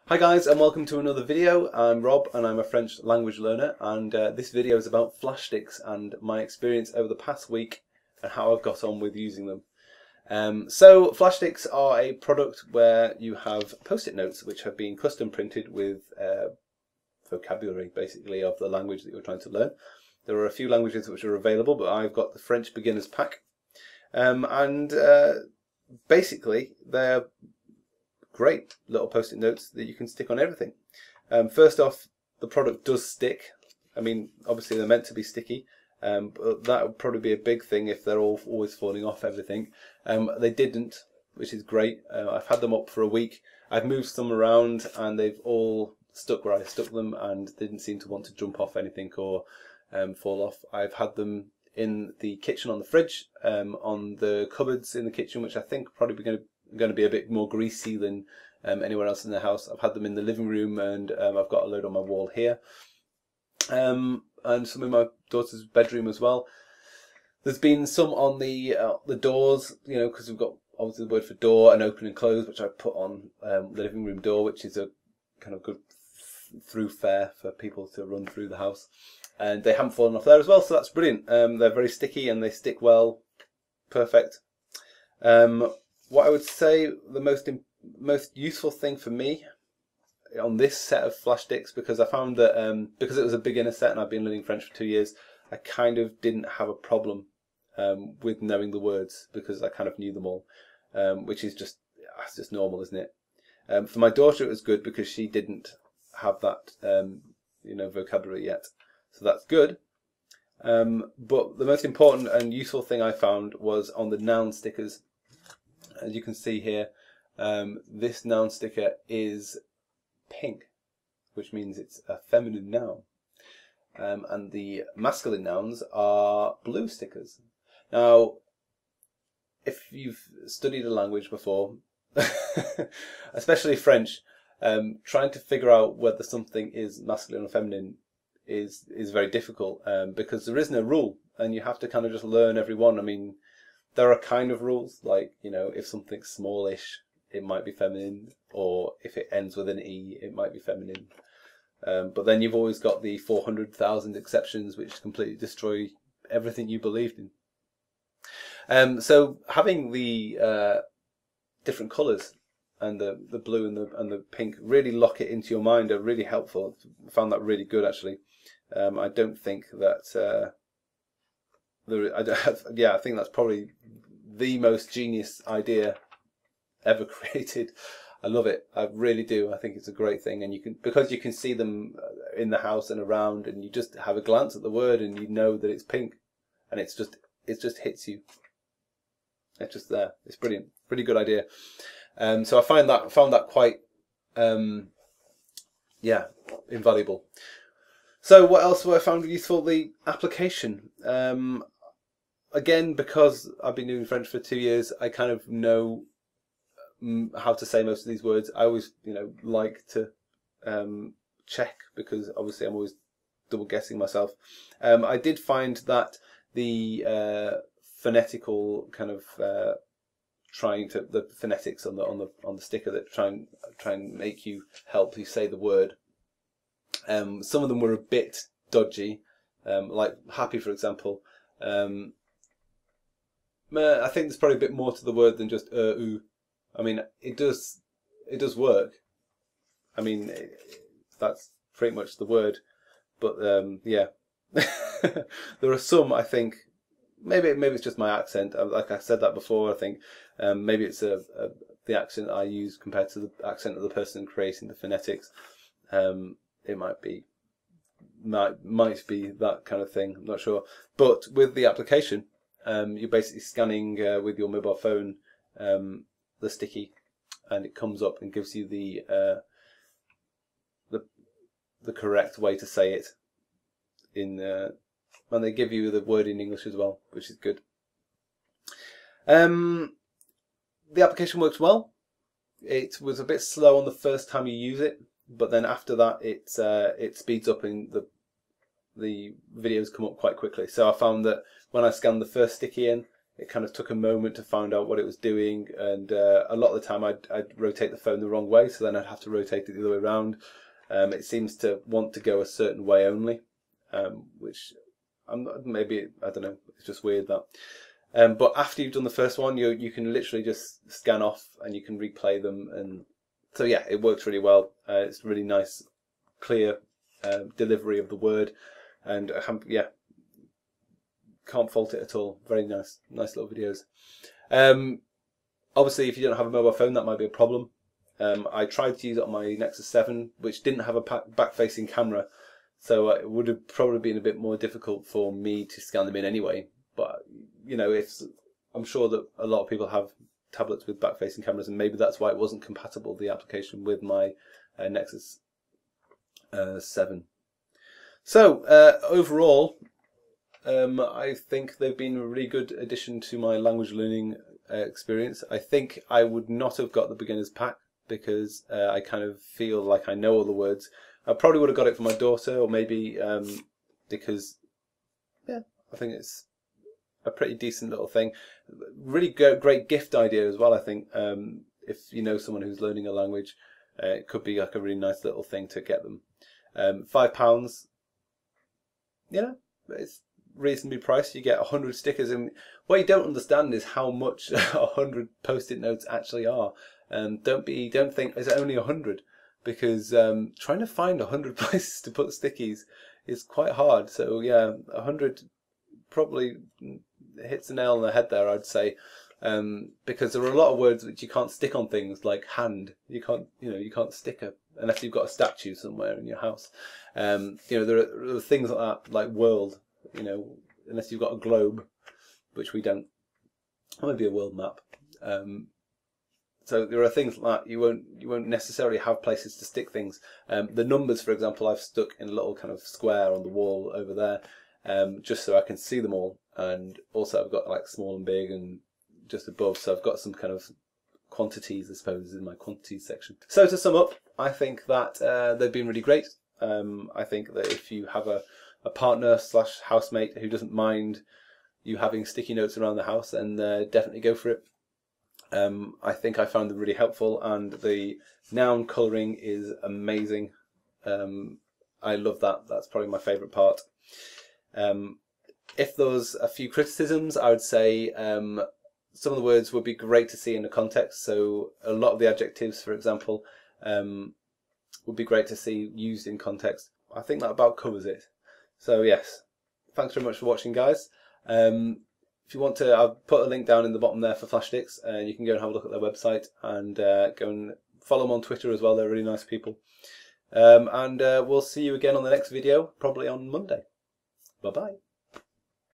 Hi guys, and welcome to another video. I'm Rob and I'm a French language learner, and this video is about Flashsticks and my experience over the past week and how I've got on with using them. So Flashsticks are a product where you have post-it notes which have been custom printed with vocabulary basically of the language that you're trying to learn. There are a few languages which are available, but I've got the French beginners pack, and basically they're great little post-it notes that you can stick on everything. First off, the product does stick. I mean, obviously they're meant to be sticky, but that would probably be a big thing if they're always falling off everything. They didn't, which is great. I've had them up for a week. I've moved some around and they've all stuck where I stuck them and didn't seem to want to jump off anything or fall off. I've had them in the kitchen on the fridge, on the cupboards in the kitchen, which I think probably going to be a bit more greasy than anywhere else in the house. I've had them in the living room, and I've got a load on my wall here, and some in my daughter's bedroom as well. There's been some on the doors, you know, because we've got obviously the word for door and open and close, which I put on the living room door, which is a kind of good thoroughfare for people to run through the house. And they haven't fallen off there as well, so that's brilliant. They're very sticky and they stick well. Perfect. What I would say the most useful thing for me on this set of Flashsticks, because I found that because it was a beginner set and I've been learning French for 2 years, I kind of didn't have a problem with knowing the words because I kind of knew them all, which is just normal, isn't it? For my daughter it was good because she didn't have that you know, vocabulary yet, so that's good. But the most important and useful thing I found was on the noun stickers. As you can see here, this noun sticker is pink, which means it's a feminine noun. And the masculine nouns are blue stickers. Now, if you've studied a language before, especially French, trying to figure out whether something is masculine or feminine is very difficult, because there is no rule, and you have to kind of just learn every one. I mean, there are kind of rules, like, you know, if something's smallish, it might be feminine, or if it ends with an E, it might be feminine. But then you've always got the 400,000 exceptions, which completely destroy everything you believed in. So having the different colours and the blue and the pink really lock it into your mind are really helpful. I found that really good, actually. I don't think that I think that's probably the most genius idea ever created. I love it. I really do. I think it's a great thing, and because you can see them in the house and around, and you just have a glance at the word and you know that it's pink, and it just hits you. It's just there. It's brilliant. Pretty good idea. So I found that quite yeah, invaluable. So what else have I found useful? The application. Again, because I've been doing French for 2 years, I kind of know how to say most of these words. I always, you know, like to check, because obviously I'm always double guessing myself. I did find that the phonetical kind of the phonetics on the sticker that try and make you help you say the word. Some of them were a bit dodgy, like happy, for example. I think there's probably a bit more to the word than just ooh. I mean, it does work. I mean, that's pretty much the word. But yeah, there are some, I think, maybe it's just my accent. Like I said that before, I think maybe it's the accent I use compared to the accent of the person creating the phonetics. It might be that kind of thing. I'm not sure. But with the application, you're basically scanning with your mobile phone the sticky, and it comes up and gives you the correct way to say it and they give you the word in English as well, which is good. The application works well. It was a bit slow on the first time you use it, but then after that it speeds up and the videos come up quite quickly. So I found that when I scanned the first sticky in, it kind of took a moment to find out what it was doing, and a lot of the time I'd rotate the phone the wrong way, so then I'd have to rotate it the other way around. It seems to want to go a certain way only, which maybe, I don't know, it's just weird that. But after you've done the first one, you can literally just scan off and you can replay them, and so yeah, it works really well. It's really nice, clear delivery of the word, and yeah, can't fault it at all. Very nice little videos. Obviously, if you don't have a mobile phone, that might be a problem. I tried to use it on my Nexus 7, which didn't have a back-facing camera, so it would have probably been a bit more difficult for me to scan them in anyway. But you know, I'm sure that a lot of people have tablets with back-facing cameras, and maybe that's why it wasn't compatible, the application, with my Nexus 7. So overall, I think they've been a really good addition to my language learning experience. I think I would not have got the beginner's pack because I kind of feel like I know all the words. I probably would have got it for my daughter, or maybe because, yeah, I think it's a pretty decent little thing. Really great gift idea as well, I think. If you know someone who's learning a language, it could be like a really nice little thing to get them. £5, you know, it's reasonably priced. You get 100 stickers, and what you don't understand is how much 100 post-it notes actually are. Don't think it's only 100, because trying to find 100 places to put stickies is quite hard. So yeah, 100 probably hits the nail on the head there, I'd say, because there are a lot of words which you can't stick on things, like hand. You can't stick unless you've got a statue somewhere in your house. You know, there are things like that, like world. You know, unless you've got a globe, which we don't. Or maybe a world map. So there are things like that you won't necessarily have places to stick things. The numbers, for example, I've stuck in a little kind of square on the wall over there, just so I can see them all. And also I've got like small and big and just above, so I've got some kind of quantities, I suppose, in my quantities section. So to sum up, I think that they've been really great. I think that if you have a partner / housemate who doesn't mind you having sticky notes around the house, then definitely go for it. I think I found them really helpful, and the noun colouring is amazing. I love that. That's probably my favourite part. If there was a few criticisms, I would say some of the words would be great to see in a context. So a lot of the adjectives, for example, would be great to see used in context. I think that about covers it. So yes, thanks very much for watching, guys. If you want to, I'll put a link down in the bottom there for Flashsticks, and you can go and have a look at their website, and go and follow them on Twitter as well. They're really nice people. And we'll see you again on the next video, probably on Monday. Bye-bye.